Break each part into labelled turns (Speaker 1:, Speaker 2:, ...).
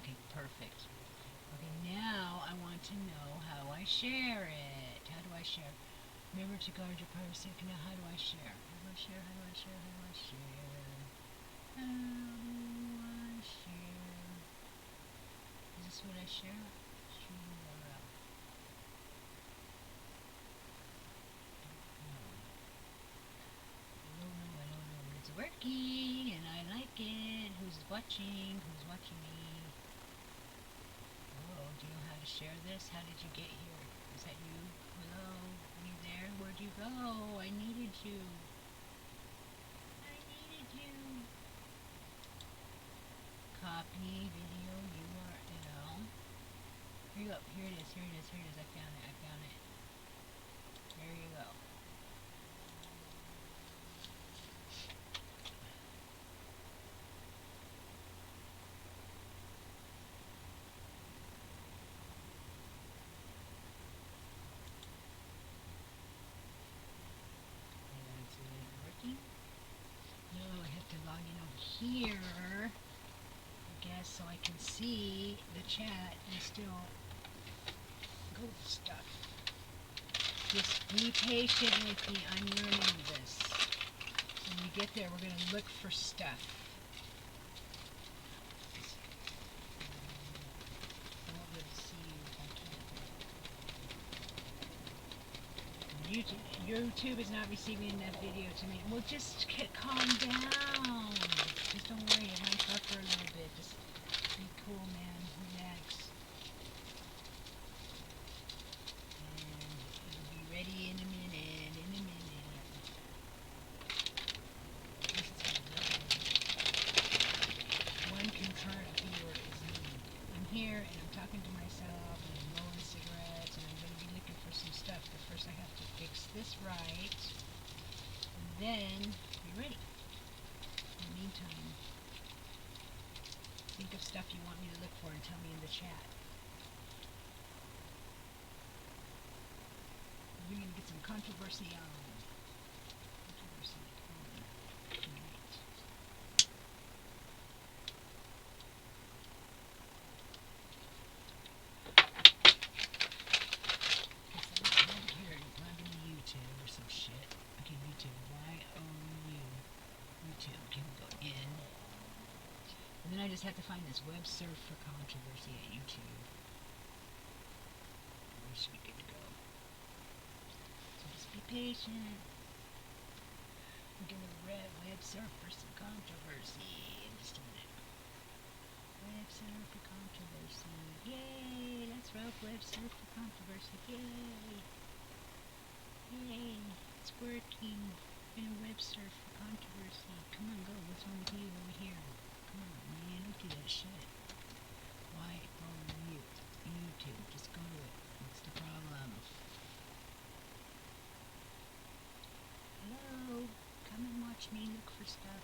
Speaker 1: Okay, perfect. Okay, now I want to know how I share it. How do I share? Remember to guard your privacy. Okay, now how do I share? How do I share? How do I share? How do I share? How do I share? Is this what I share? Stream URL. I don't know, but it's working and I like it. Who's watching? Who's watching me? Hello, do you know how to share this? How did you get here? Is that you? Hello? Are you there? Where'd you go? I needed you. I needed you. Copy video URL. Here you go. Here it is. Here it is. Here it is. I found it. I found it. There you go. Is it working? No, I have to log in over here, I guess, so I can see the chat and still go with stuff. Just be patient with me. I'm learning this. When we get there, we're going to look for stuff. I won't be able to see you if I can't. YouTube is not receiving enough video to me. Well, just calm down. Just don't worry. It might buffer a little bit. Just be cool, man. Relax. And it'll be ready in a minute. In a minute. This is one concurrent viewer is me. I'm here and I'm talking to myself and I'm rolling cigarettes and I'm going to be looking for some stuff. But first I have to fix this right. And then be ready. In the meantime, think of stuff you want me to look for and tell me in the chat. We're going to get some controversy on. Controversy on tonight. Here, log into YouTube or some shit. Okay, YouTube. Y-O-U. YouTube. Okay, we'll go in. And then I just have to find this web surf for controversy at YouTube. We should be good to go. So just be patient. We're gonna web surf for some controversy in just a minute. Web surf for controversy. Yay! Let's web surf for controversy. Yay! Yay! It's working. We're gonna web surf for controversy. Come on, go. What's wrong with you over here? Come on, man. Don't do that shit. Why are you? YouTube. Just go to it. What's the problem? Hello? Come and watch me look for stuff.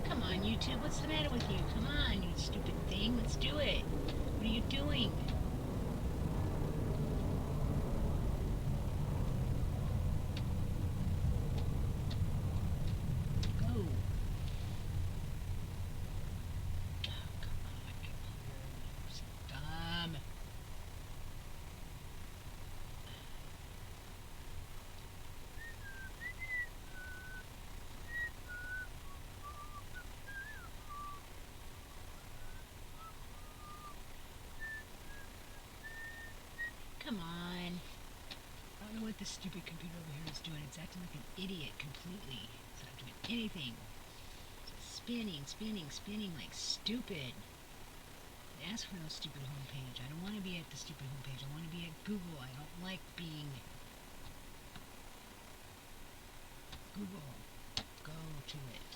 Speaker 1: Come on, YouTube. What's the matter with you? Come on, you stupid thing. Let's do it. What are you doing? Go. Oh, come on, computer. You're so dumb. Come on. I don't know what this stupid computer over here is doing. It's acting like an idiot completely. It's not doing anything. It's just spinning, spinning, spinning like stupid. Ask for no stupid homepage. I don't want to be at the stupid homepage. I want to be at Google. I don't like being Google. Go. to it.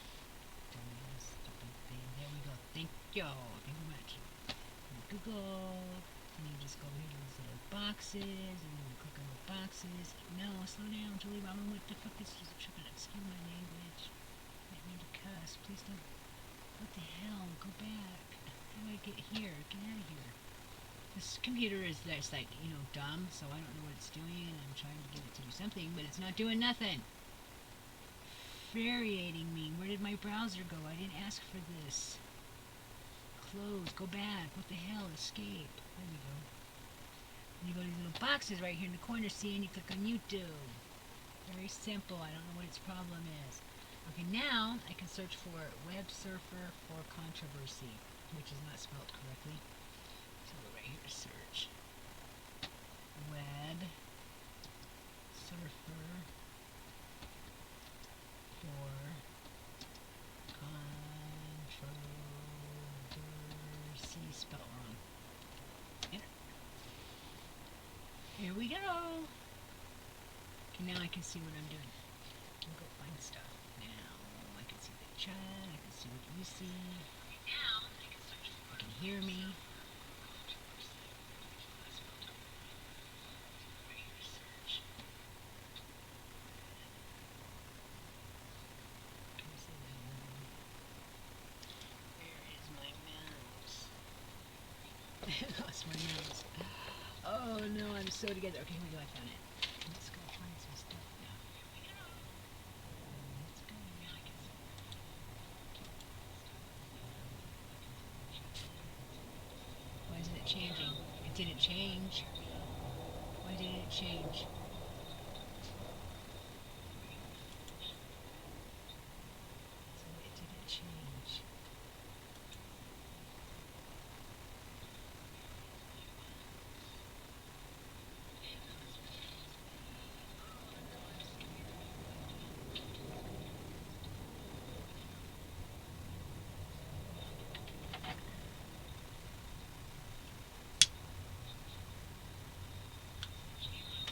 Speaker 1: Dumbass, stupid thing. There we go. Thank you. Thank you much. Google. And you just go here to these little boxes, and you click on the boxes. No, slow down, Julie Robin. What the fuck is this? Excuse my language. I didn't mean to cuss. Please don't. What the hell? Go back. How do I get here? Get out of here. This computer is that's like, dumb, so I don't know what it's doing, and I'm trying to get it to do something, but it's not doing nothing. Infuriating me. Where did my browser go? I didn't ask for this. Close. Go back. What the hell? Escape. There we go. And you go to these little boxes right here in the corner, see, and you click on YouTube. Very simple. I don't know what its problem is. Okay, now I can search for Web Surfer for Controversy, which is not spelled correctly. So go right here to search. Web Surfer for Controversy, spelled wrong. Enter. Here we go. Okay, now I can see what I'm doing. I'll go find stuff. Now I can see the chat. I can see what you see. Now I can search. You can hear me. I lost my mouse. Oh no, I'm so together. Okay, here we go. I found it. Let's go find some stuff now. Let's go. Why isn't it changing? It didn't change. Why didn't it change? So it didn't change.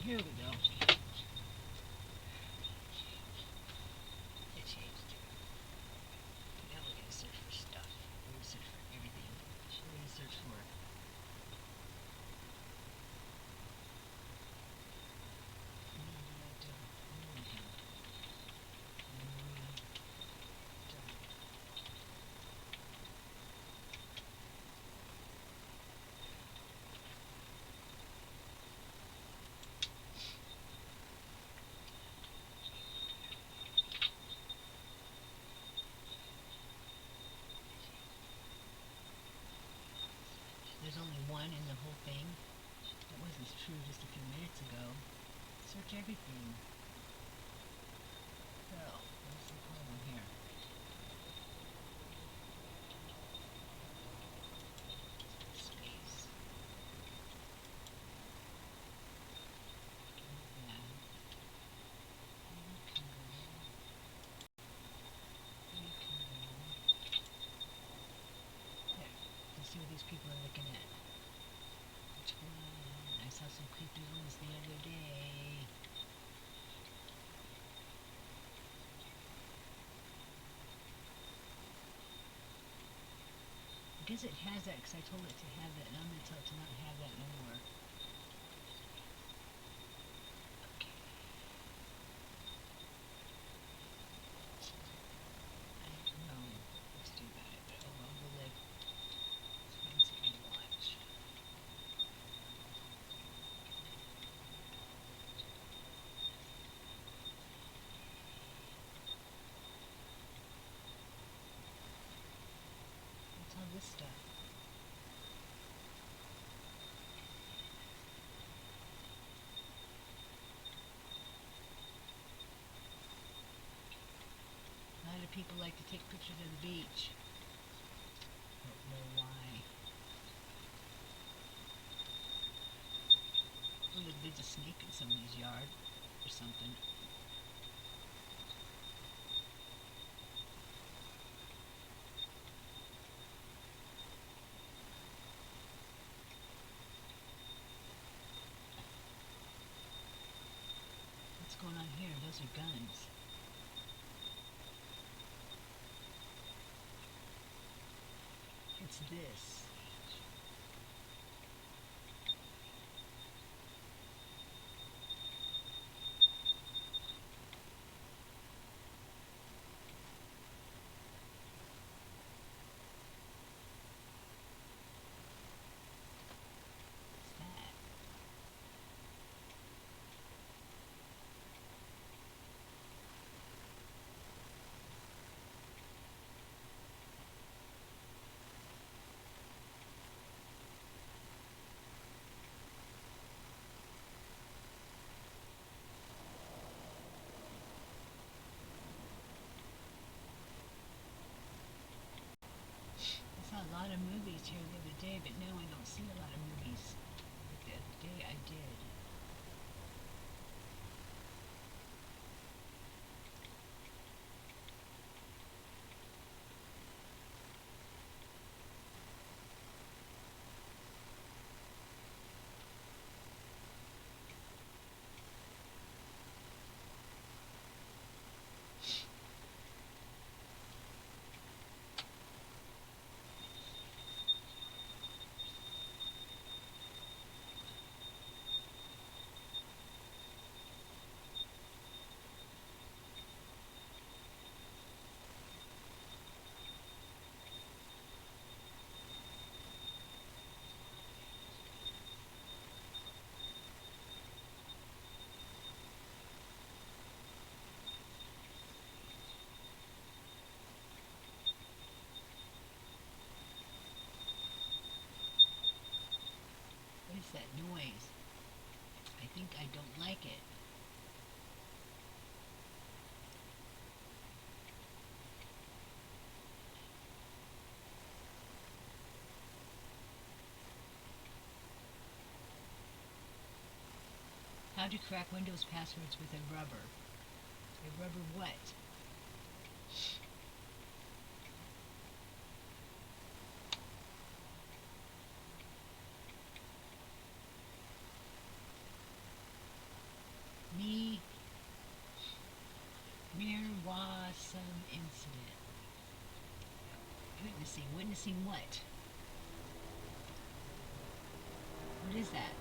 Speaker 1: Here we go. It changed. Now we're going to search for stuff. We're going to search for everything. We're going to search for there's only one in the whole thing. That wasn't true just a few minutes ago. Search everything. So, what's the problem here? Space. Yeah. You can go. You can go. There. Let's see what these people are looking at. Which one? I saw some creepy ones the other day. I guess it has that because I told it to have that, and I'm going to tell it to not have that no more. Okay. I don't know what to do about it, but oh well, we'll live. Let's find something to watch. What's all this stuff? A lot of people like to take pictures of the beach. Don't know why. Oh, there's a snake in somebody's yard or something. What's going on here? Those are guns. What's this? What's that? I saw a lot of movies here the other day, but now I don't see a lot of movies. But the other day I did. What is that noise? I think I don't like it. How to crack Windows passwords with a rubber. A rubber what? Me Mirwasum incident. Witnessing. Witnessing what? What is that?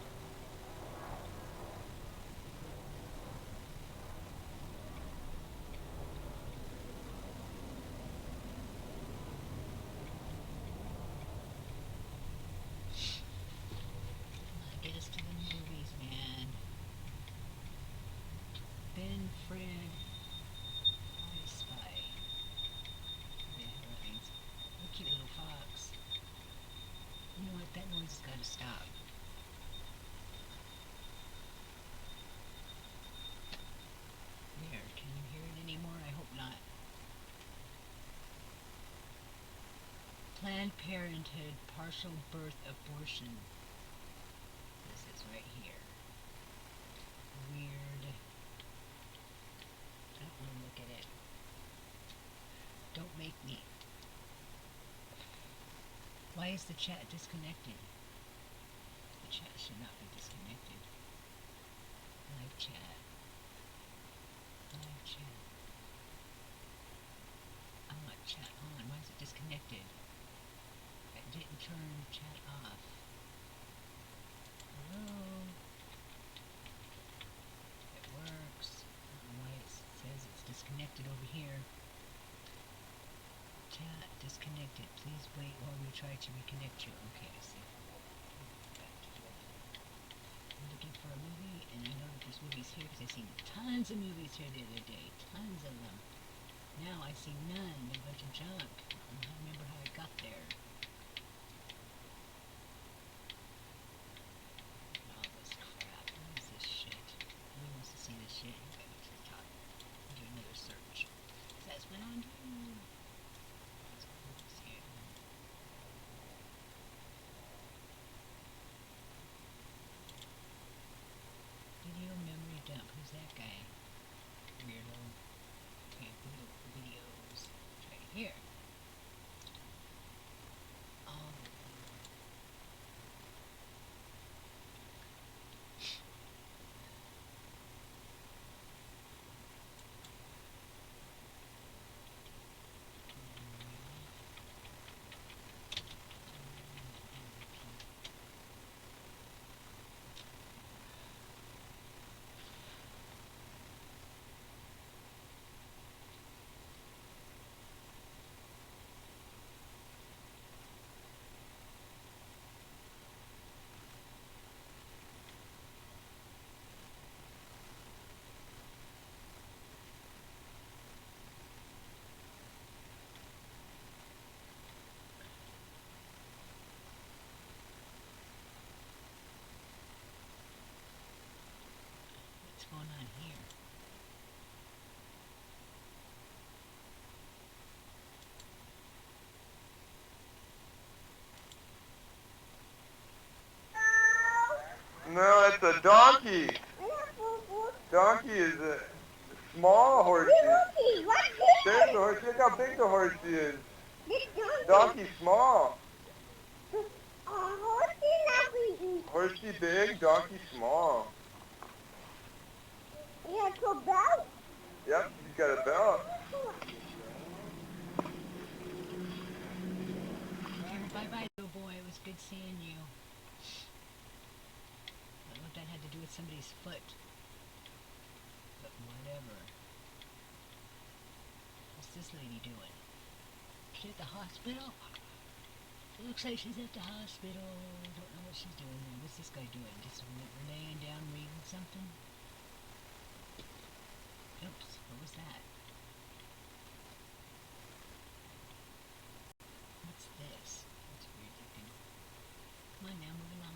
Speaker 1: Come on, get us to the movies, man. Ben Fred. I spy. What the hell that means? Oh, cute little fox. You know what? That noise has got to stop. There. Can you hear it anymore? I hope not. Planned Parenthood partial birth abortion. This is right here. Weird. I don't want to look at it. Don't make me. Why is the chat disconnected? The chat should not be disconnected. Live chat. Live chat. I want chat on. Why is it disconnected? I didn't turn chat off. Hello? It works. I don't know why it says it's disconnected over here. Chat disconnected. Please wait while we try to reconnect you. Okay, I see. Back to it. I'm looking for a movie, and I know that there's movies here because I've seen tons of movies here the other day. Tons of them. Now I see none. They're a bunch of junk. I don't remember how I got there. All this crap. What is this shit? Who wants to see this shit? He's got to TikTok. Do another search. Says what on do. Let's go see it. Video memory dump. Who's that guy? Weirdo. Okay, videos. Right here. going on here?
Speaker 2: No, it's a donkey. Donkey is a small horsey. There's the horsey. Look how big the horsey is. Donkey small. Horsey big, donkey small. Yep, he's got a belt.
Speaker 1: Bye-bye, little boy. It was good seeing you. I don't know what that had to do with somebody's foot. But whatever. What's this lady doing? She's at the hospital? It looks like she's at the hospital. Don't know what she's doing there. What's this guy doing? Just laying down reading something? Oops, what was that? What's this? That's weird looking. Come on now, move along.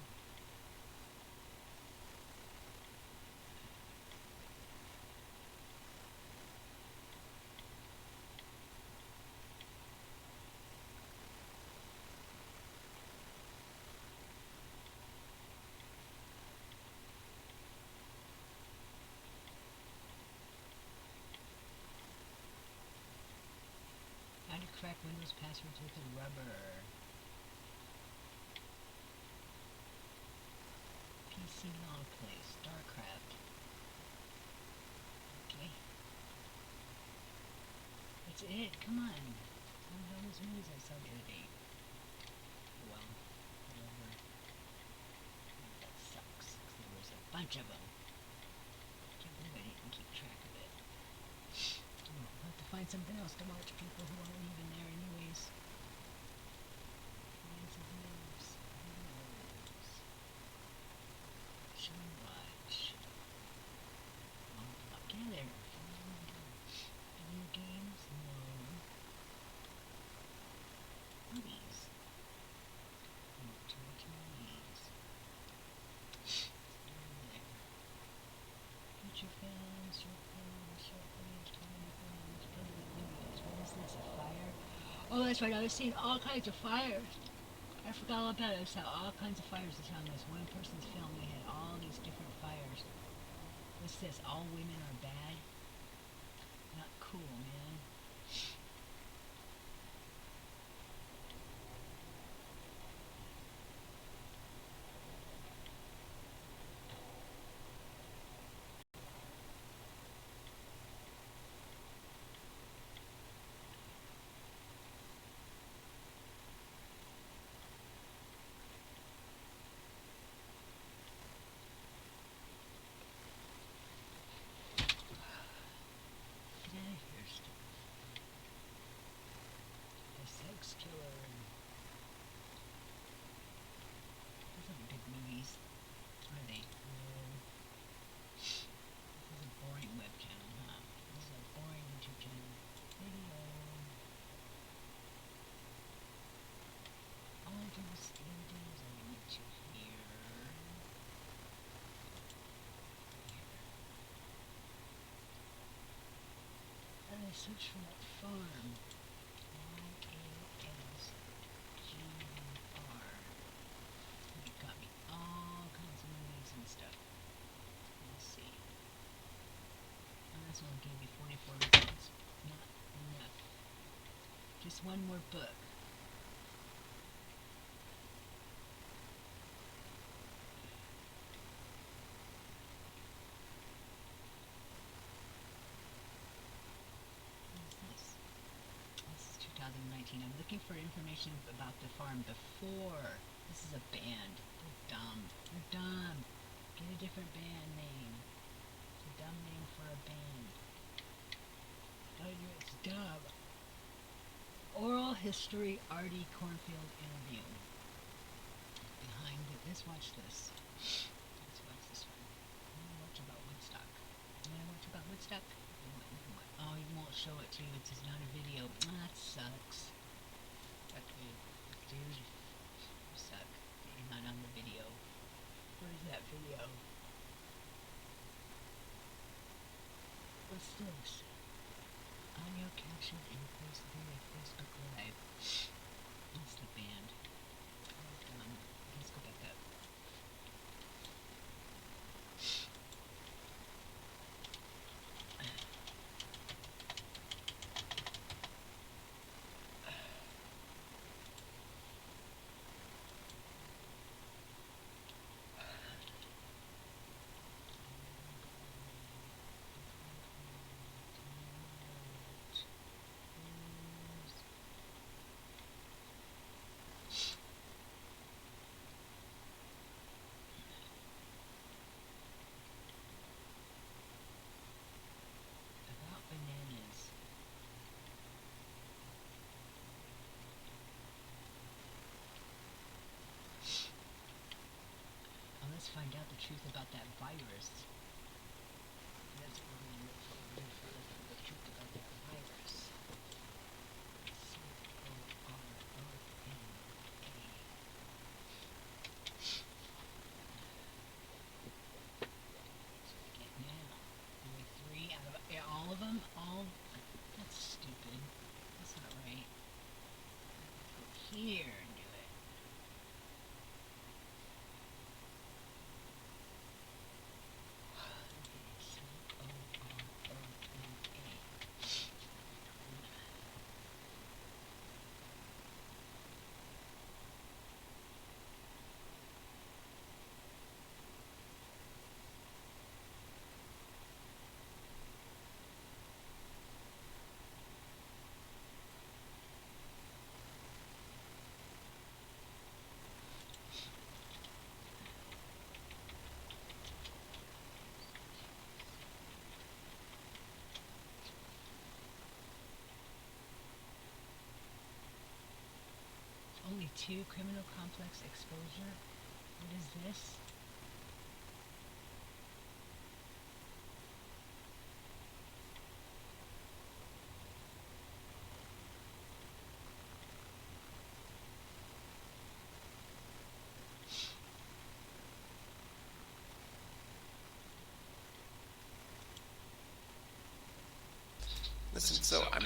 Speaker 1: How to crack Windows passwords with a rubber. PC long play, StarCraft. Okay. That's it, come on. Some of those movies I saw the other day. Well, whatever. That sucks. There was a bunch of them. I can't believe I didn't keep track of it. I'll have to find something else to watch, people who aren't even there anyways. Lots of news. Should we watch? Get in there. Video games? No. Movies. Not too much movies. Future films, short films, comedy films, public videos. What is this, a fire? Oh, that's right, I was seeing all kinds of fires. I forgot all about it. I saw all kinds of fires. I saw on this one person's film. They had all these different fires. What's this? All women are bad? Not cool, man. Get out of here, stuff. The sex killer. These aren't big movies, are they? No. This is a boring web channel, huh? This is a boring YouTube channel. Video. All I do is images. I need to here. And I search for that farm. YASGR. It got me all kinds of movies and stuff. Let's see. And this one gave me 44 results. Not enough. Just one more book. This is 2019. I'm looking for information about the farm before. This is a band. They're dumb. They're dumb. Get a different band name. It's a dumb name for a band. It's dumb. Oral history Artie Cornfield interview. Behind it. Let's watch this. Let's watch this one. I want to watch about Woodstock. You want to watch about Woodstock? Oh, he won't show it to you. It's not a video. Oh, that sucks. Okay, dude, you suck. You're not on the video. Where's that video? What's this? Audio captured and posted via Facebook Live. It's the band. Let's go back up. About bananas. Oh, let's find out the truth about that virus. That's what we're going to look for. We're going to find out the truth about that virus. Get now. Only 3 out of all of them? All? That's stupid. That's not right. Go here and do it. Only 2 criminal complex exposure. What is this?
Speaker 3: Listen, so I'm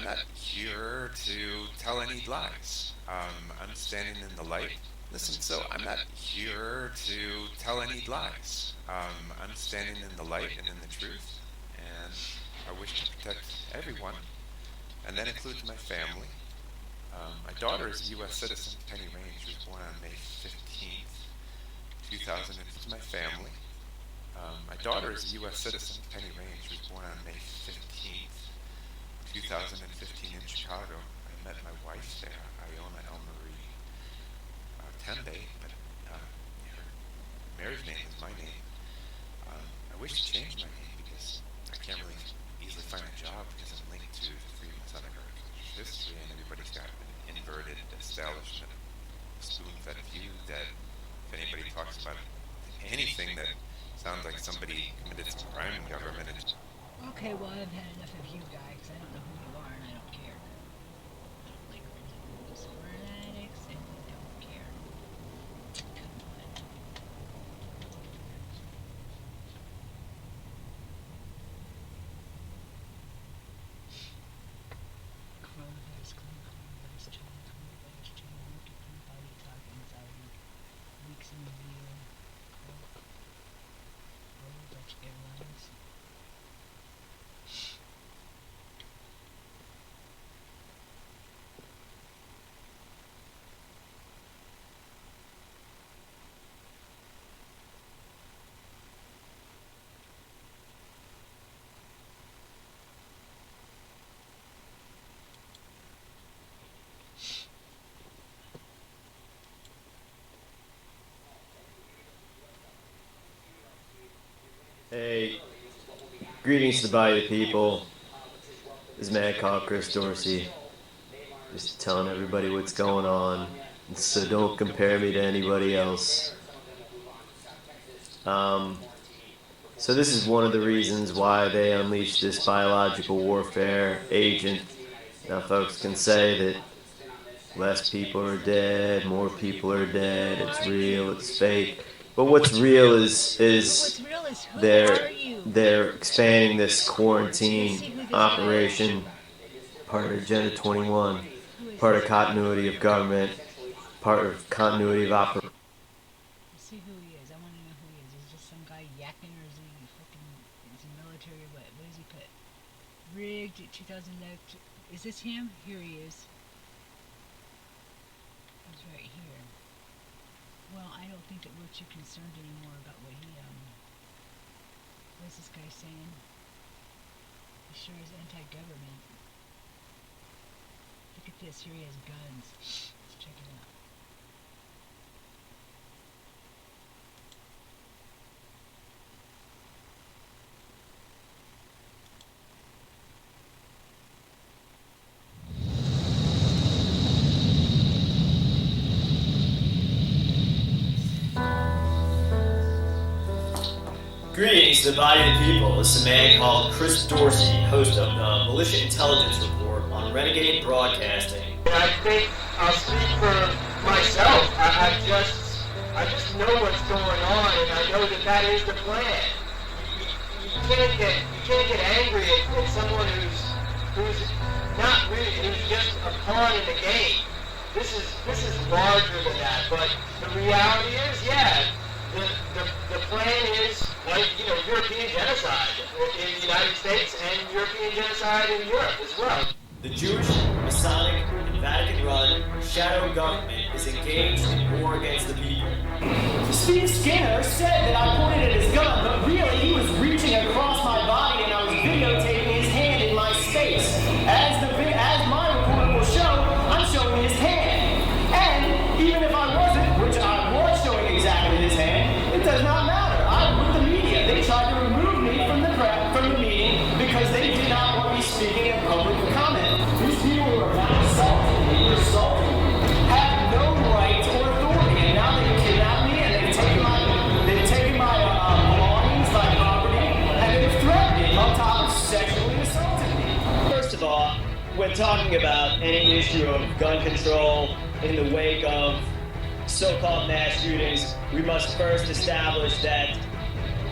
Speaker 3: not here to tell any lies. I'm standing in the light. Listen, so I'm not here to tell any lies. I'm standing in the light and in the truth, and I wish to protect everyone, and that includes my family. My daughter is a U.S. citizen, Penny Rain. She was born on May 15th, 2000. It's my family. My daughter is a U.S. citizen, Penny Rain. She was born on May 15th, 2015 in Chicago. I met my wife there, Iona Elmarie Tembe, but her marriage name is my name. I wish to change my name because I can't really easily find a job because I'm linked to the Freedom of Southern American history, and everybody's got an inverted establishment, spoon-fed view that if anybody talks about anything that sounds like somebody committed some crime in government.
Speaker 1: Okay, well, I've had enough of you guys. I don't know who you are and I don't care. I don't like those fanatics and I don't care. Come on. Coronavirus, coronavirus, China, multiple body talk, anxiety, weeks in review, Dutch Airlines.
Speaker 4: Hey, greetings to the body of the people. This is Mad Cop Chris Dorsey. Just telling everybody what's going on, so don't compare me to anybody else. So this is one of the reasons why they unleashed this biological warfare agent. Now folks can say that less people are dead, more people are dead, it's real, it's fake. But what's real is
Speaker 1: us. Who are
Speaker 4: they're
Speaker 1: you?
Speaker 4: they're expanding this quarantine operation, part of Agenda 21, part of continuity of government, part of continuity of operation.
Speaker 1: Let's see who he is. I want to know who he is. Is just some guy yakking, or is he fucking? Is he military or what? What does he put? Rigged 2011. Is this him? Here he is. He's right here. Well, I don't think that we're too concerned anymore about what he what's this guy saying? He sure is anti-government. Look at this. Here he has guns. Let's check it out.
Speaker 4: Greetings to the body of the people. This is a man called Chris Dorsey, host of the Militia Intelligence Report on Renegade Broadcasting.
Speaker 5: I think I'll speak for myself. I just know what's going on, and I know that is the plan. You can't get angry at someone who's not really, who's just a pawn in the game. This is larger than that. But the reality is, the plan is like European genocide in the United States and European genocide in Europe as well.
Speaker 4: The Jewish, Masonic, and Vatican-run shadow government is engaged in war against the people. Steve Skinner said that I pointed at his gun, but really he was reaching across my body and I was videotaping his hand in my space. As my recorder will show, I'm showing his hand. And even if I wasn't, which I was showing exactly his hand, it does not matter. I'm with the media. They tried to remove me from the meeting because they did not want me speaking in public comment. These people who are now assaulting me, have no right or authority, and now they've kidnapped me and they've taken my belongings, my property, and they've threatened me on top of sexually assaulting me. First of all, when talking about any issue of gun control in the wake of so-called mass shootings, we must first establish that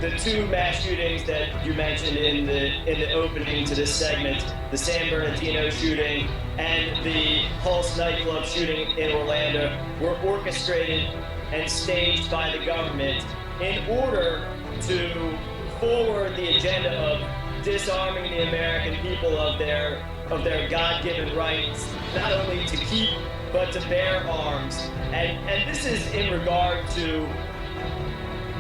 Speaker 4: the two mass shootings that you mentioned in the opening to this segment, the San Bernardino shooting and the Pulse nightclub shooting in Orlando, were orchestrated and staged by the government in order to forward the agenda of disarming the American people of their God-given rights, not only to keep but to bear arms. And this is in regard to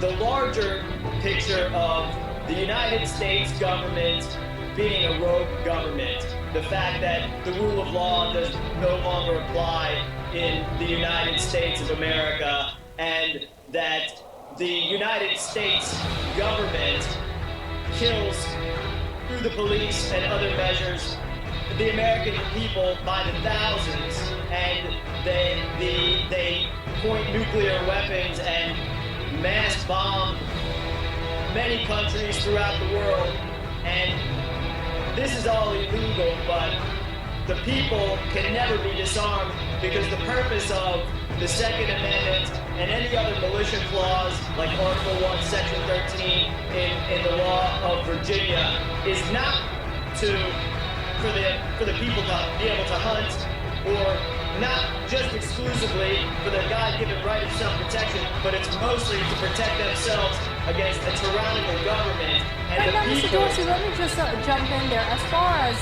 Speaker 4: the larger picture of the United States government being a rogue government. The fact that the rule of law does no longer apply in the United States of America, and that the United States government kills, through the police and other measures, the American people by the thousands, and they point nuclear weapons and mass bomb many countries throughout the world. And this is all illegal, but the people can never be disarmed because the purpose of the Second Amendment and any other militia clause like Article 1, Section 13 in the law of Virginia is not for the people to be able to hunt, or not just exclusively for their God-given right of self-protection, but it's mostly to protect themselves against a tyrannical government. And
Speaker 6: Right now,
Speaker 4: the
Speaker 6: Mr.
Speaker 4: people...
Speaker 6: Dorsey, let me just jump in there. As far as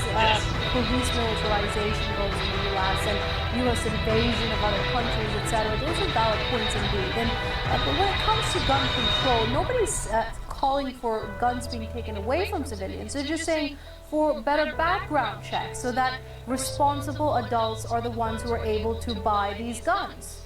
Speaker 6: police militarization goes in the U.S. and U.S. invasion of other countries, etc., those are valid points indeed. And but when it comes to gun control, nobody's calling for guns being taken away from civilians. They're just saying for better background checks so that responsible adults are the ones who are able to buy these guns.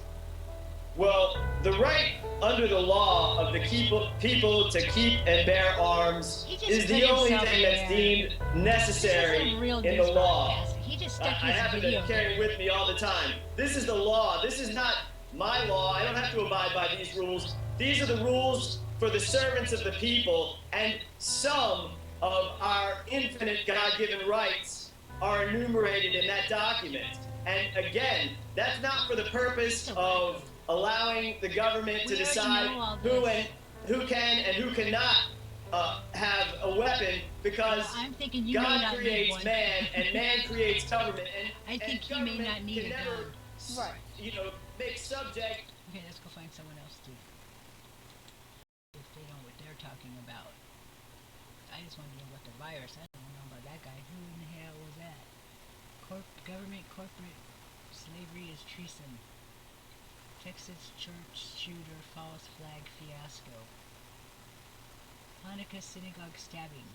Speaker 4: Well, the right under the law of the people to keep and bear arms is the only thing that's deemed necessary in the law.
Speaker 1: He just stuck
Speaker 4: I
Speaker 1: his
Speaker 4: happen
Speaker 1: video
Speaker 4: to carry with me all the time. This is the law. This is not my law. I don't have to abide by these rules. These are the rules for the servants of the people, and some of our infinite God-given rights are enumerated in that document. And again, that's not for the purpose of allowing the government to decide who can and who cannot have a weapon because
Speaker 1: Well, I'm thinking you may
Speaker 4: God
Speaker 1: not need
Speaker 4: creates
Speaker 1: one.
Speaker 4: man and man creates government, and
Speaker 1: I think he
Speaker 4: government
Speaker 1: may not need
Speaker 4: can
Speaker 1: a
Speaker 4: never,
Speaker 1: gun.
Speaker 6: Right.
Speaker 4: make subject.
Speaker 1: Okay, let's go find someone else to. If they know what they're talking about. I just want to know about the virus. I don't know about that guy. Who in the hell was that? Government corporate slavery is treason. Texas church shooter false flag fiasco. Hanukkah synagogue stabbing.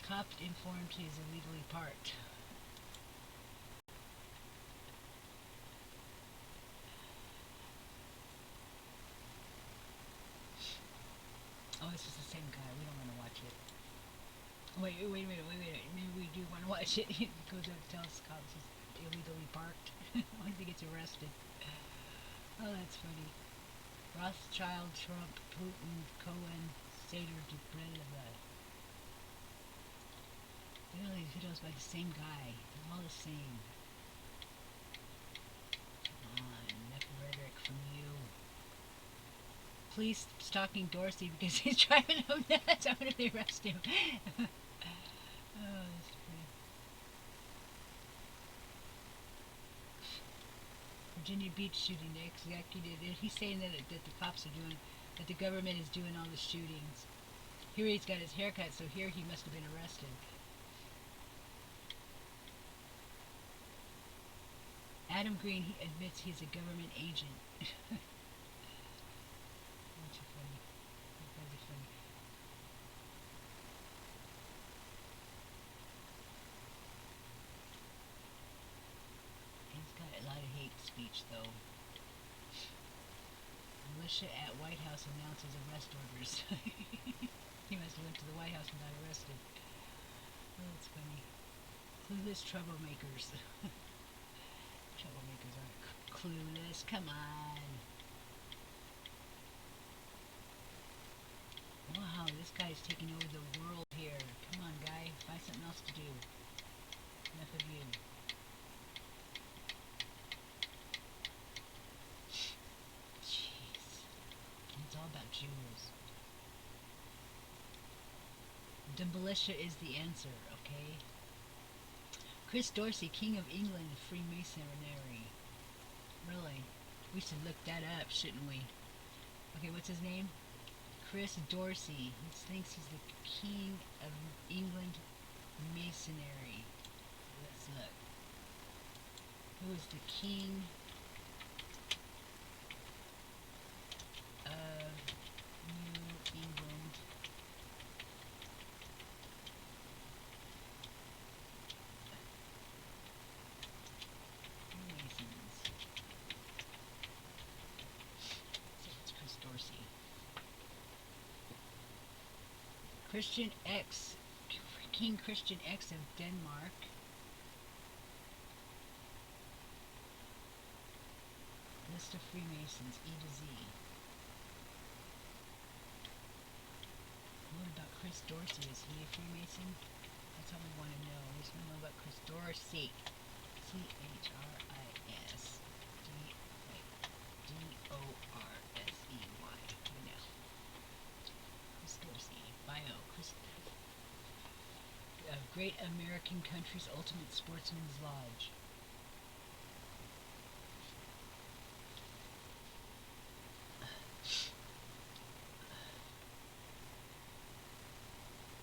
Speaker 1: Cop informed he is illegally parked. Oh, this is the same guy. We don't want to watch it. Wait a minute. Maybe we do want to watch it. He goes up and tells cops he's illegally parked. Once he gets arrested. Oh, that's funny. Rothschild, Trump, Putin, Cohen, Seder, Dubrella. All these videos by the same guy. They're all the same. Come on, enough rhetoric from you. Police stalking Dorsey because he's driving home nuts. I wonder if they arrest him. Oh, that's funny. Virginia Beach shooting executive. He's saying that the cops are doing, that the government is doing all the shootings. Here he's got his haircut, so here he must have been arrested. Adam Green, he admits he's a government agent. That's funny. That's funny. He's got a lot of hate speech, though. Militia at White House announces arrest orders. He must have went to the White House and got arrested. Oh, that's funny. Clueless troublemakers. Troublemakers aren't clueless. Come on. Wow, this guy's taking over the world here. Come on, guy. Find something else to do. Enough of you. Jeez. It's all about Jews. The militia is the answer, okay? Chris Dorsey, King of England, Freemasonry. Really? We should look that up, shouldn't we? Okay, what's his name? Chris Dorsey. He thinks he's the King of England Masonry. Let's look. Who is the King of New England Masons? So it's Chris Dorsey. Christian X, King Christian X of Denmark. List of Freemasons, E to Z. What about Chris Dorsey? Is he a Freemason? That's all we want to know. We just want to know about Chris Dorsey. C-H-R-I-S. D-O-R-S-E-Y. No. Chris Dorsey. Bio. Great American Country's Ultimate Sportsman's Lodge.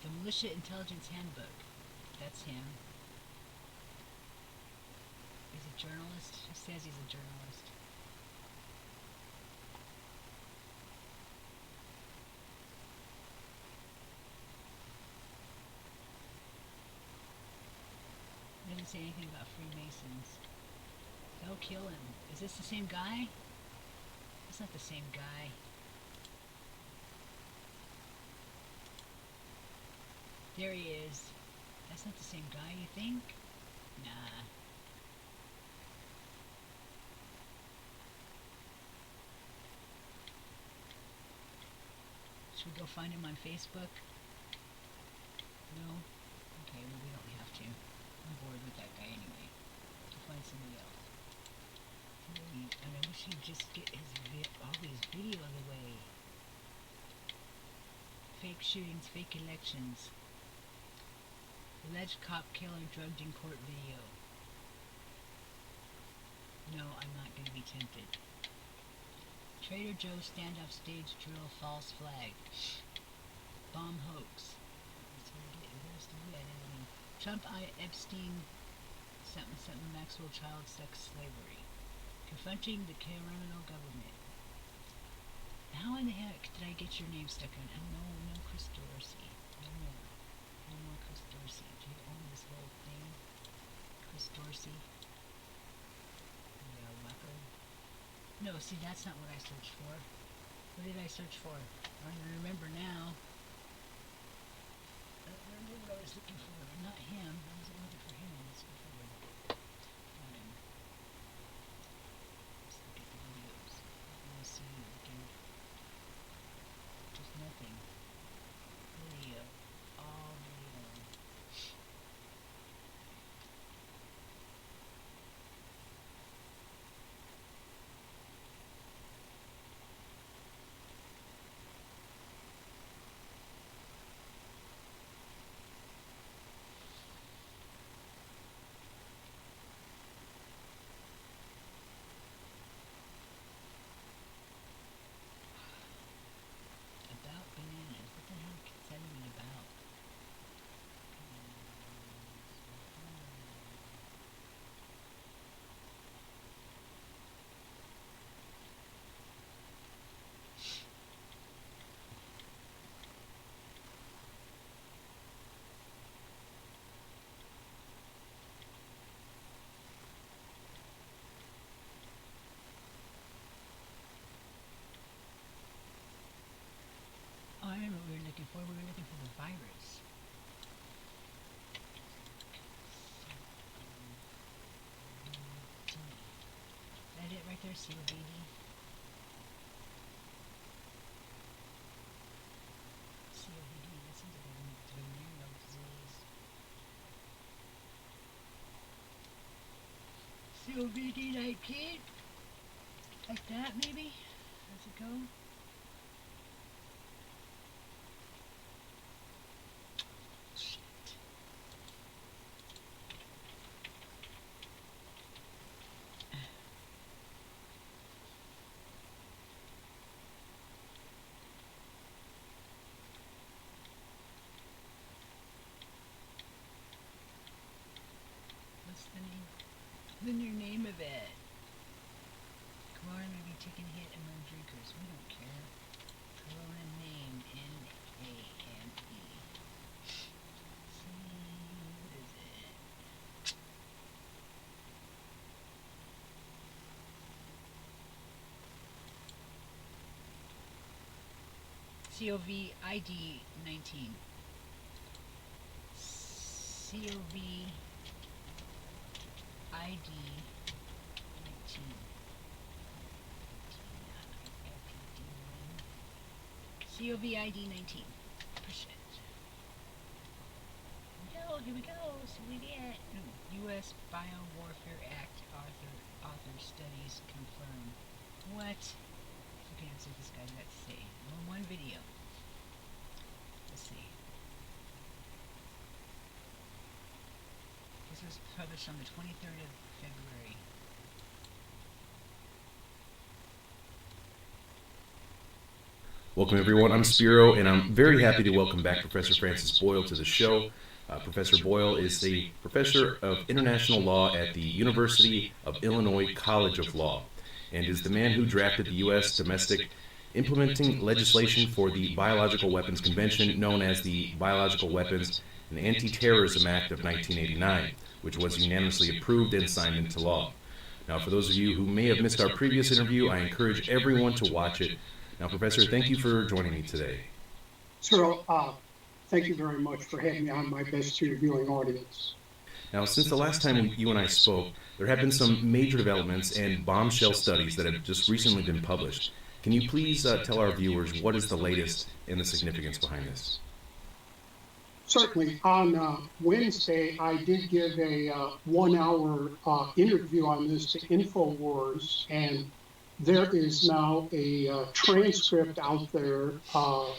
Speaker 1: The Militia Intelligence Handbook. That's him. He's a journalist. He says he's a journalist. Doesn't say anything about Freemasons. Go kill him. Is this the same guy? It's not the same guy. There he is. That's not the same guy, you think? Nah. Should we go find him on Facebook? No? Okay, well we don't have to. I'm bored with that guy anyway. We'll find somebody else. And I wish he'd just get his all these videos away. shootings, fake elections. Alleged cop killer drugged in court video. No, I'm not going to be tempted. Trader Joe standoff stage drill false flag. Bomb hoax. Trump Epstein something Maxwell child sex slavery. Confronting the criminal government. How in the heck did I get your name stuck on? No, Chris Dorsey. No more Chris Dorsey. Do you own this whole thing? Chris Dorsey? No, see, that's not what I searched for. What did I search for? I don't remember now. I don't remember what I was looking for. Not him. I wasn't looking for him. I was looking for him. Let's look at the videos. I want to see you again. Just nothing. Video. All video. About bananas. What the heck is that even about? Oh, I remember what we were looking for. We were looking for the virus. Is that it right there? COVD? COVD, that seems like a venereal disease. COVD-19? Like that, maybe? Does it go? What's the name of it? Corona may be taking a hit among drinkers. We don't care. Corona name N-A-M-E. See, what is it? COVID 19. COVID ID 19. COVID 19. Push it. Here we go. See what we get. U.S. Biowarfare Act author studies confirm. What? Okay, let's see what this guy got to say. One video. Let's see. This was published on the 23rd of February.
Speaker 7: Welcome everyone, I'm Spiro, and I'm very happy to welcome back Professor Francis Boyle to the show. Professor Boyle is the Professor of International Law at the University of Illinois College of Law, and is the man who drafted the U.S. domestic implementing legislation for the Biological Weapons Convention, known as the Biological Weapons and Anti-Terrorism Act of 1989, which was unanimously approved and signed into law. Now, for those of you who may have missed our previous interview, I encourage everyone to watch it. Now, Professor, thank you for joining me today.
Speaker 8: Cyril, thank you very much for having me on my best viewing audience.
Speaker 7: Now, since the last time you and I spoke, there have been some major developments and bombshell studies that have just recently been published. Can you please tell our viewers what is the latest and the significance behind this?
Speaker 8: Certainly. On Wednesday, I did give a 1-hour interview on this to InfoWars, and There is now a transcript out there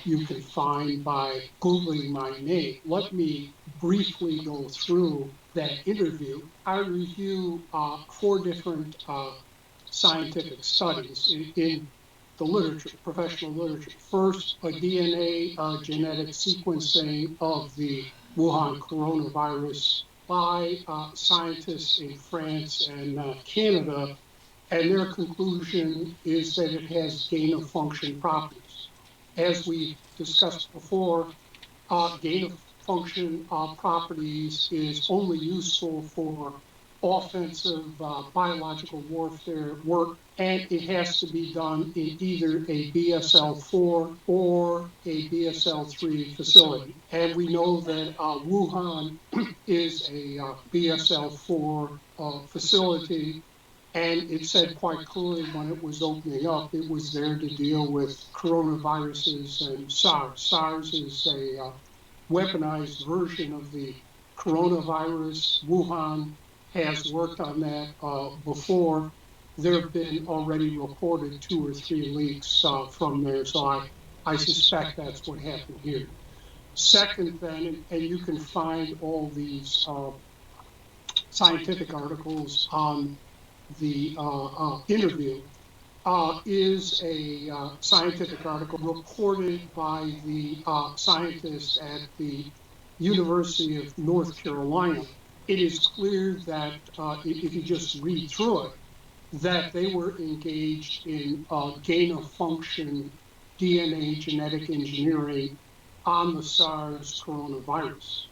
Speaker 8: you can find by Googling my name. Let me briefly go through that interview. I review 4 different scientific studies in the literature, professional literature. First, a DNA genetic sequencing of the Wuhan coronavirus by scientists in France and Canada, and their conclusion is that it has gain-of-function properties. As we discussed before, gain-of-function properties is only useful for offensive biological warfare work, and it has to be done in either a BSL-4 or a BSL-3 facility. And we know that Wuhan is a BSL-4 facility, and it said quite clearly when it was opening up, it was there to deal with coronaviruses and SARS. SARS is a weaponized version of the coronavirus. Wuhan has worked on that before. There have been already reported 2 or 3 leaks from there, so I suspect that's what happened here. Second, then, and you can find all these scientific articles on the interview, is a scientific article reported by the scientists at the University of North Carolina. It is clear that if you just read through it, that they were engaged in gain-of-function DNA genetic engineering on the SARS coronavirus.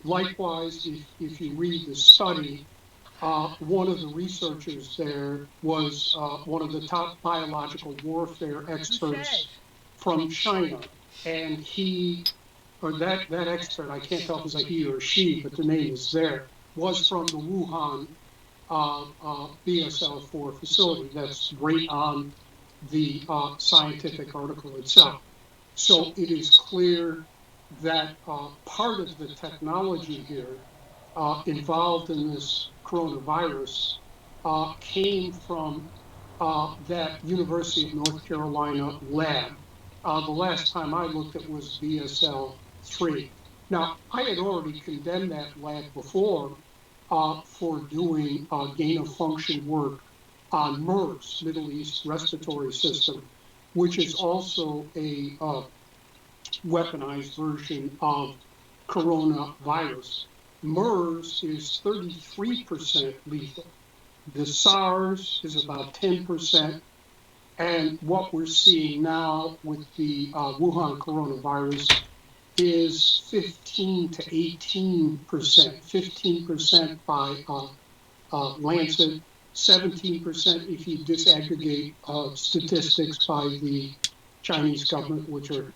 Speaker 8: Likewise, if you read the study, one of the researchers there was one of the top biological warfare experts from China, and that expert, I can't tell if it's a he or she, but the name is there, was from the Wuhan BSL-4 facility. That's right on the scientific article itself. So it is clear that part of the technology here involved in this coronavirus came from that University of North Carolina lab. The last time I looked, it was BSL-3. Now, I had already condemned that lab before for doing gain-of-function work on MERS, Middle East Respiratory System, which is also a weaponized version of coronavirus. MERS is 33% lethal. The SARS is about 10%. And what we're seeing now with the Wuhan coronavirus is 15 to 18%, 15% by Lancet, 17% if you disaggregate statistics by the Chinese government, which are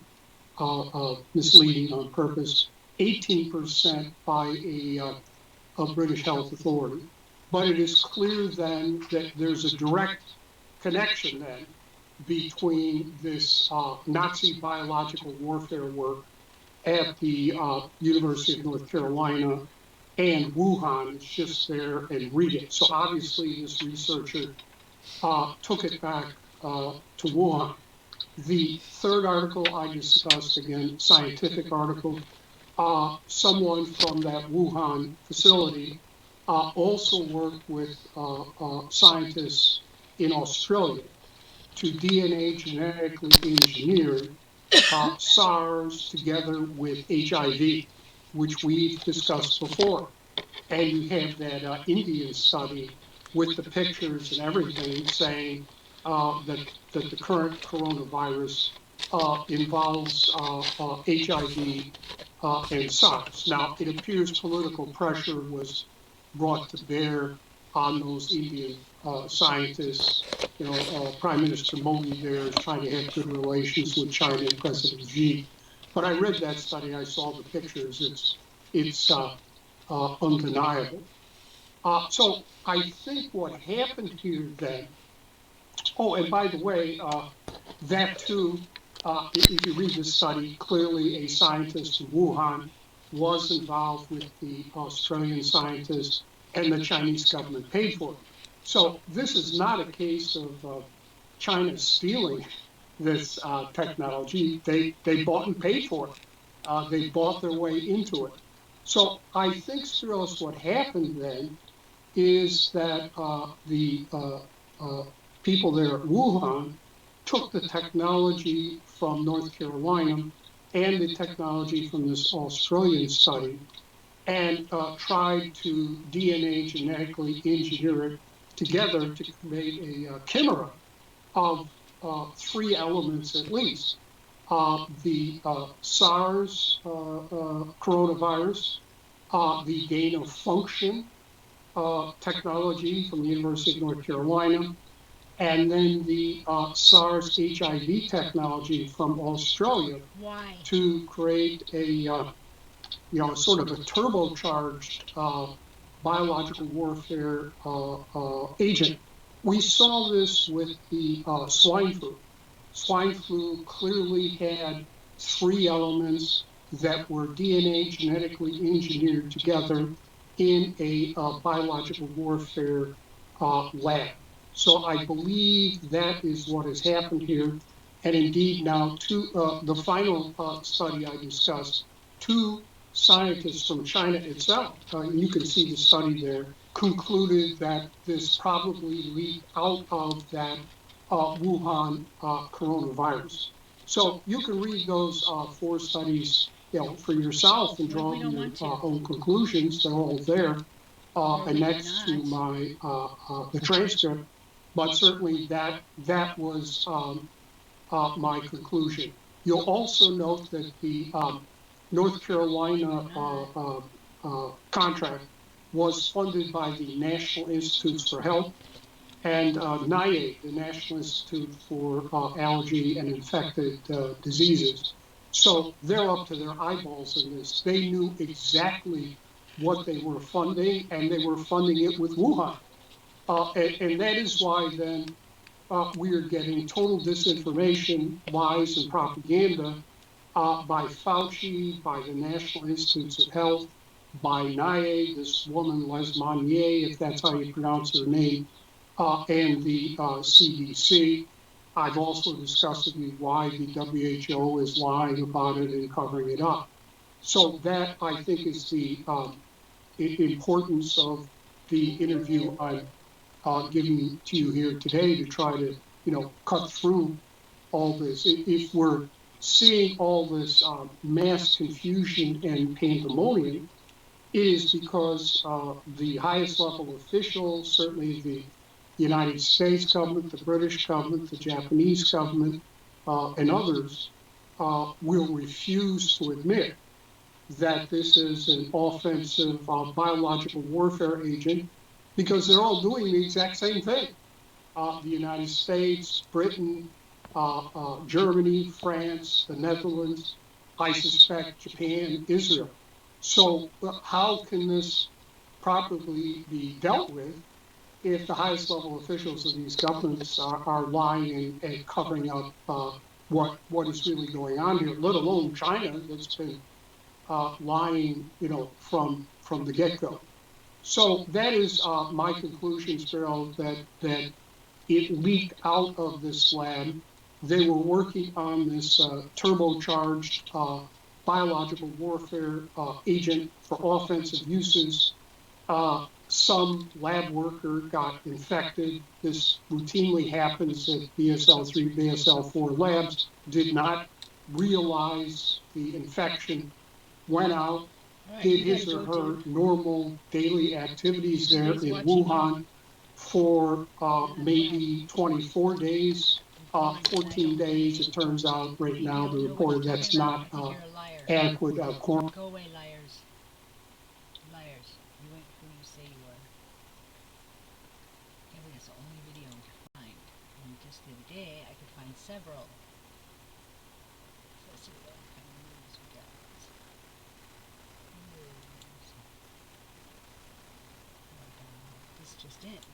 Speaker 8: misleading on purpose, 18% by a British health authority. But it is clear then that there's a direct connection then between this Nazi biological warfare work at the University of North Carolina and Wuhan. It's just there and read it. So obviously this researcher took it back to Wuhan. The third article I discussed, again, scientific article, someone from that Wuhan facility also worked with scientists in Australia to DNA genetically engineer SARS together with HIV, which we've discussed before. And you have that Indian study with the pictures and everything saying that the current coronavirus involves HIV and SARS. Now, it appears political pressure was brought to bear on those Indian scientists. You know, Prime Minister Modi there is trying to have good relations with China and President Xi. But I read that study, I saw the pictures, it's undeniable. So I think what happened here then, oh, and by the way, that too, if you read this study, clearly a scientist in Wuhan was involved with the Australian scientists, and the Chinese government paid for it. So this is not a case of China stealing this technology. They bought and paid for it. They bought their way into it. So I think, Spiros, what happened then is that the people there at Wuhan took the technology from North Carolina and the technology from this Australian study and tried to DNA genetically engineer it together to create a chimera of three elements at least. The SARS coronavirus, the gain of function technology from the University of North Carolina, and then the SARS HIV technology from Australia.
Speaker 1: Why?
Speaker 8: To create a sort of a turbocharged biological warfare agent. We saw this with the swine flu. Swine flu clearly had three elements that were DNA genetically engineered together in a biological warfare lab. So I believe that is what has happened here. And indeed now, the final study I discussed, two scientists from China itself, you can see the study there, concluded that this probably leaked out of that Wuhan coronavirus. So you can read those four studies, for yourself and draw your own conclusions. They're all there annexed to my the transcript. But certainly that was my conclusion. You'll also note that the North Carolina contract was funded by the National Institutes for Health and NIAID, the National Institute for Allergy and Infected Diseases. So they're up to their eyeballs in this. They knew exactly what they were funding, and they were funding it with Wuhan. And that is why then we are getting total disinformation, lies, and propaganda by Fauci, by the National Institutes of Health, by NIAID, this woman, Les Monnier, if that's how you pronounce her name, and the CDC. I've also discussed with you why the WHO is lying about it and covering it up. So that, I think, is the importance of the interview I'm giving to you here today to try to, cut through all this. If we're seeing all this mass confusion and pandemonium, it is because the highest level officials, certainly the United States government, the British government, the Japanese government, and others, will refuse to admit that this is an offensive biological warfare agent, because they're all doing the exact same thing. The United States, Britain, Germany, France, the Netherlands, I suspect Japan, Israel. So how can this properly be dealt with if the highest level officials of these governments are lying and covering up what is really going on here, let alone China that's been lying, from the get-go. So that is my conclusion, Spiro, that it leaked out of this lab. They were working on this turbocharged biological warfare agent for offensive uses. Some lab worker got infected. This routinely happens at BSL-3, BSL-4 labs, did not realize the infection, went out, did his or her normal daily activities there in Wuhan for maybe 24 days, 14 days. It turns out right now the report that's not adequate quarantine.
Speaker 1: Go away, liars. Liars. You ain't who you say you are. Yeah, but that's the only video I could find. And just the other day, I could find several. Let's see what kind of news we got. This is just it.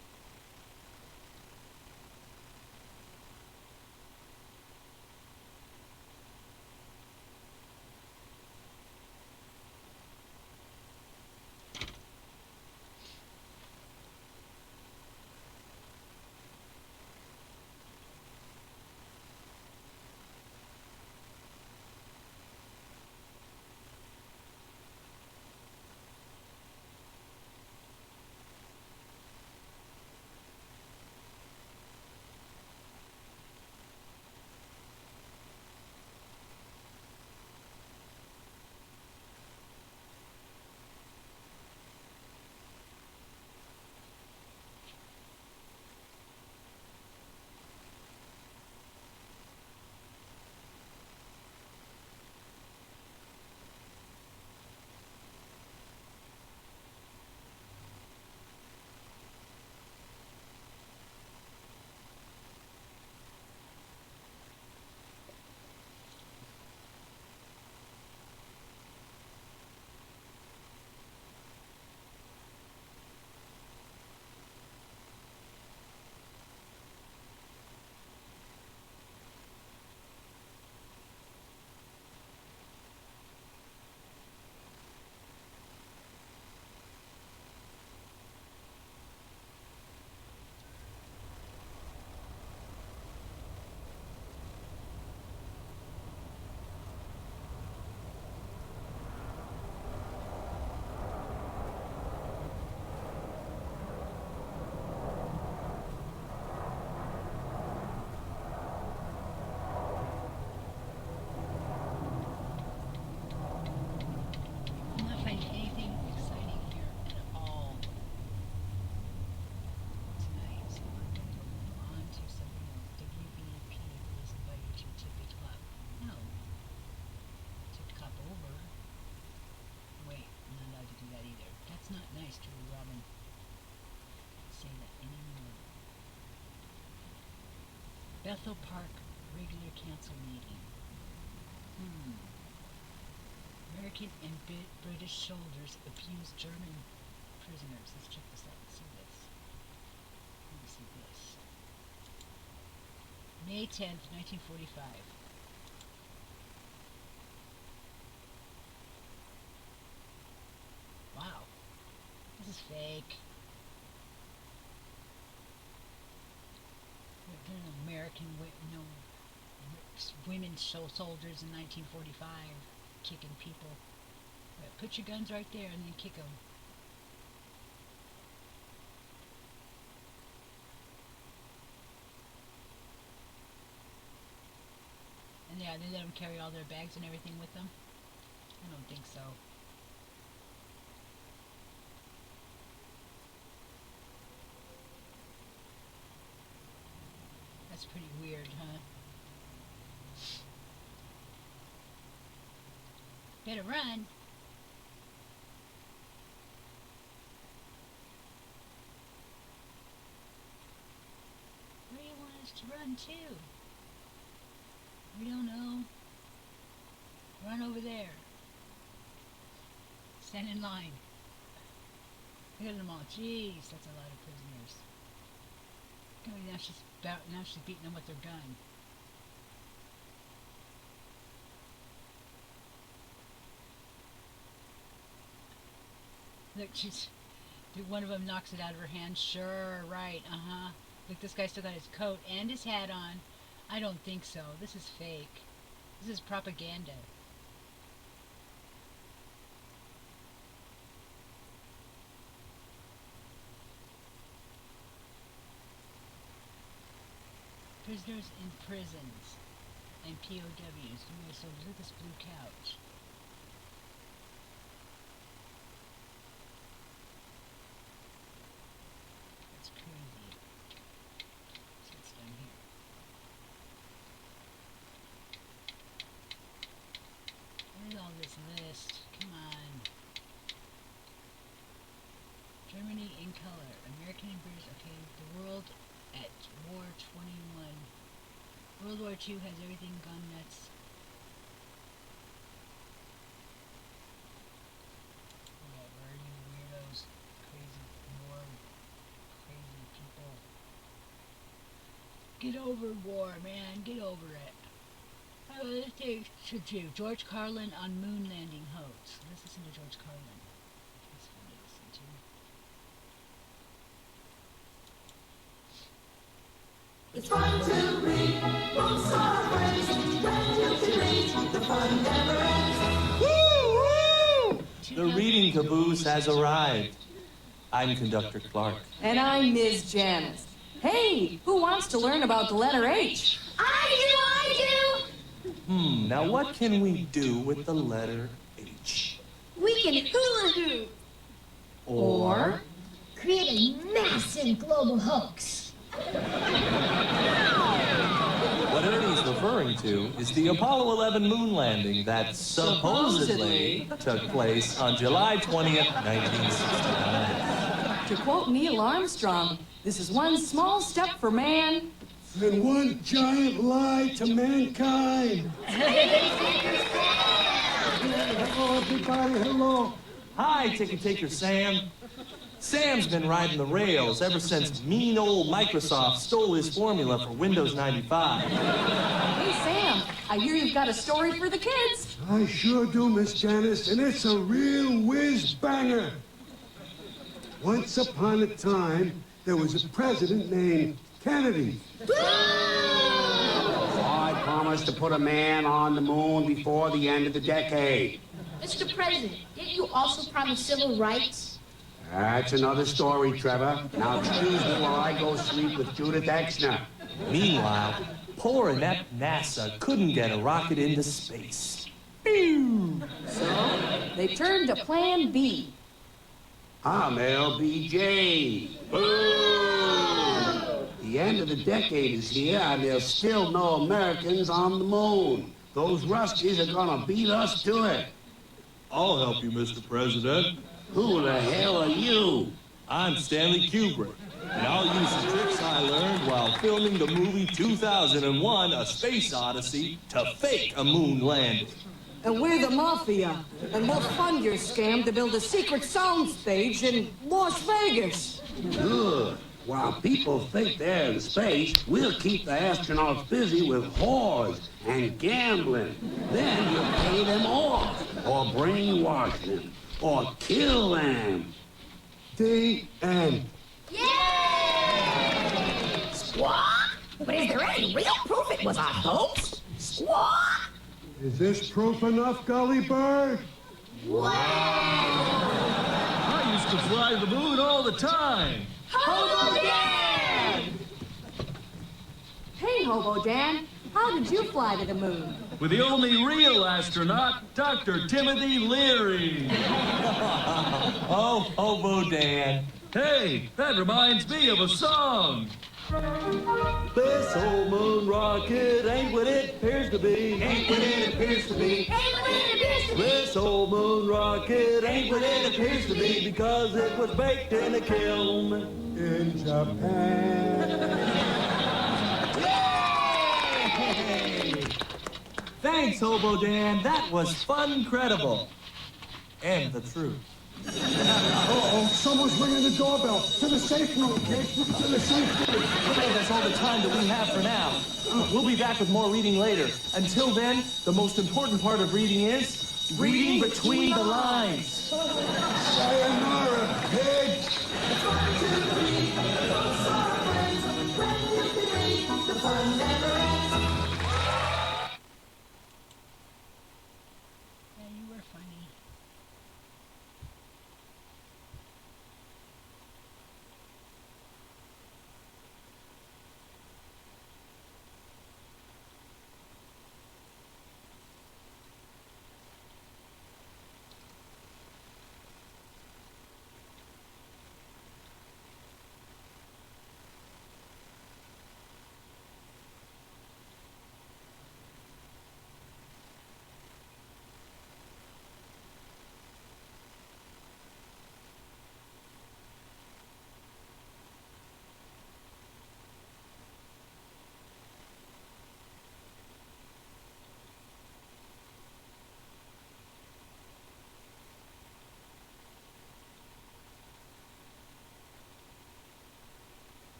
Speaker 1: Bethel Park regular council meeting. American and British soldiers abuse German prisoners. Let's check this out. Let's see this. Let me see this. May 10th, 1945. Wow. This is fake. There are American women soldiers in 1945 kicking people. Put your guns right there and then kick them. And yeah, they let them carry all their bags and everything with them? I don't think so. That's pretty weird, huh? Better run. Where do you want us to run to? We don't know. Run over there. Stand in line. Look at them all. Jeez, that's a lot of prisoners. Now she's beating them with her gun. Look, one of them knocks it out of her hand. Sure, right, Look, this guy still got his coat and his hat on. I don't think so. This is fake. This is propaganda. Prisoners in prisons and POWs. So look at this blue couch. That's crazy. So what's down here? Where's all this list? Come on. Germany in color. American and British. Okay, the world at War 21. World War II has everything gone nuts. Whatever, you weirdos. Crazy war. Crazy people. Get over war, man. Get over it. Let's take George Carlin on moon landing hoax. Let's listen to George Carlin. That's fun to listen to.
Speaker 9: It's fun to read books or plays. When you can read, the fun never ends. Woo!
Speaker 10: The reading caboose has arrived. I'm Conductor Clark.
Speaker 11: And I'm Ms. Janice. Hey, who wants to learn about the letter H?
Speaker 9: I do!
Speaker 10: Now what can we do with the letter H?
Speaker 9: We can hula hoop.
Speaker 10: Or
Speaker 9: create a massive global hoax.
Speaker 10: what Ernie's referring to is the Apollo 11 moon landing that supposedly took place on July 20th, 1969.
Speaker 11: To quote Neil Armstrong, this is one small step for man
Speaker 12: and one giant lie to mankind. Hello, everybody. Hello.
Speaker 10: Hi, Ticket Taker Sam. Sam's been riding the rails ever since mean old Microsoft stole his formula for Windows 95.
Speaker 11: Hey, Sam, I hear you've got a story for the kids.
Speaker 12: I sure do, Miss Janice, and it's a real whiz-banger. Once upon a time, there was a president named Kennedy.
Speaker 13: I promised to put a man on the moon before the end of the decade.
Speaker 9: Mr. President, didn't you also promise civil rights?
Speaker 13: That's another story, Trevor. Now excuse me while I go sleep with Judith Exner.
Speaker 10: Meanwhile, poor inept NASA couldn't get a rocket into space. Pew!
Speaker 11: So, they turned to Plan B.
Speaker 13: I'm LBJ. Boo! The end of the decade is here, and there's still no Americans on the moon. Those Ruskies are gonna beat us to it.
Speaker 10: I'll help you, Mr. President.
Speaker 13: Who the hell are you?
Speaker 10: I'm Stanley Kubrick. And I'll use the tricks I learned while filming the movie 2001: A Space Odyssey to fake a moon landing.
Speaker 11: And we're the Mafia, and we'll fund your scam to build a secret soundstage in Las Vegas.
Speaker 13: Good. While people think they're in space, we'll keep the astronauts busy with whores and gambling. Then you'll pay them off, or brainwash them, or kill them.
Speaker 12: The end.
Speaker 9: Yay! Squawk! But is there any real proof it was a hoax? Squawk!
Speaker 12: Is this proof enough, Gully Bird?
Speaker 10: I used to fly to the moon all the time.
Speaker 11: Hobo Dan! Hey, Hobo Dan, how did you fly to the moon?
Speaker 10: With the only real astronaut, Dr. Timothy Leary. Oh, Hobo Dan. Hey, that reminds me of a song. This old moon rocket ain't what it appears to be. Ain't what it appears to be.
Speaker 9: Ain't what it appears to be.
Speaker 10: This old moon rocket ain't what it appears to be because it was baked in a kiln
Speaker 12: In Japan.
Speaker 10: Yay! Thanks, Hobo Dan. That was fun-credible. And the truth.
Speaker 12: Uh-oh, someone's ringing the doorbell. To the safe room, kid. To the safe room.
Speaker 10: Okay, that's all the time that we have for now. We'll be back with more reading later. Until then, the most important part of reading is reading between the lines.
Speaker 12: Sayonara, kid.
Speaker 9: The fun never ends.
Speaker 1: Yeah, you were funny.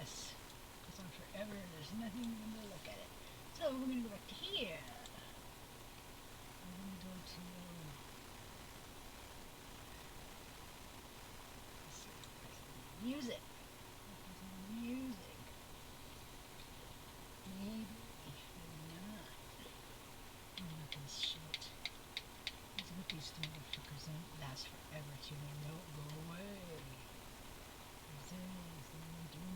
Speaker 1: This goes on forever. There's nothing even to look at it. So we're gonna go back to here. We're gonna go to music. Music. Maybe not. Look at this shit. Let's look at these motherfuckers. Don't last forever too. They don't go away. They don't do anything.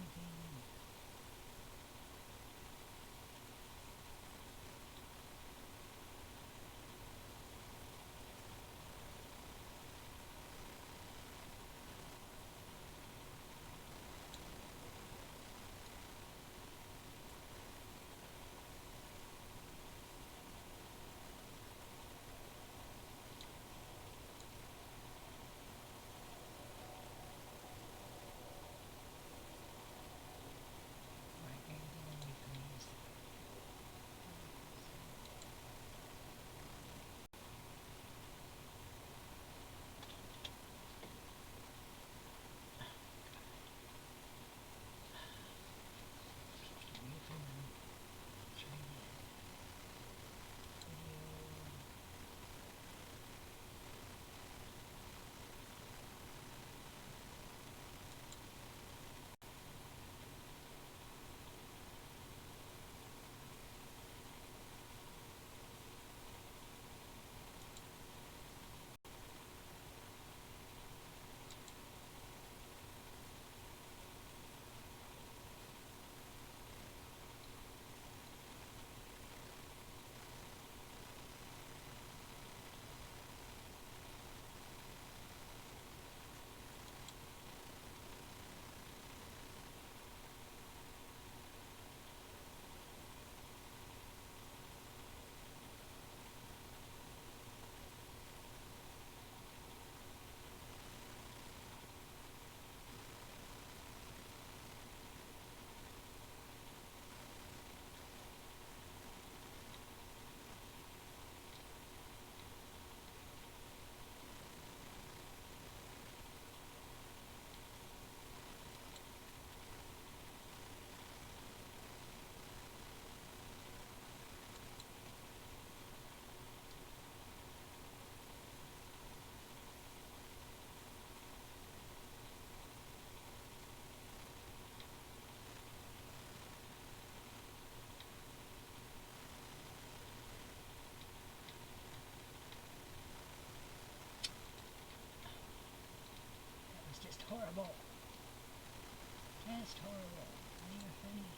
Speaker 1: just horrible. Not even funny.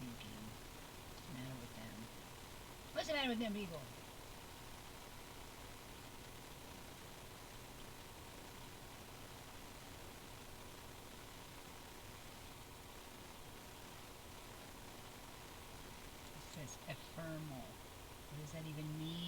Speaker 1: Thinking. What's the matter with them? What's the matter with them people? It says ephemeral. What does that even mean?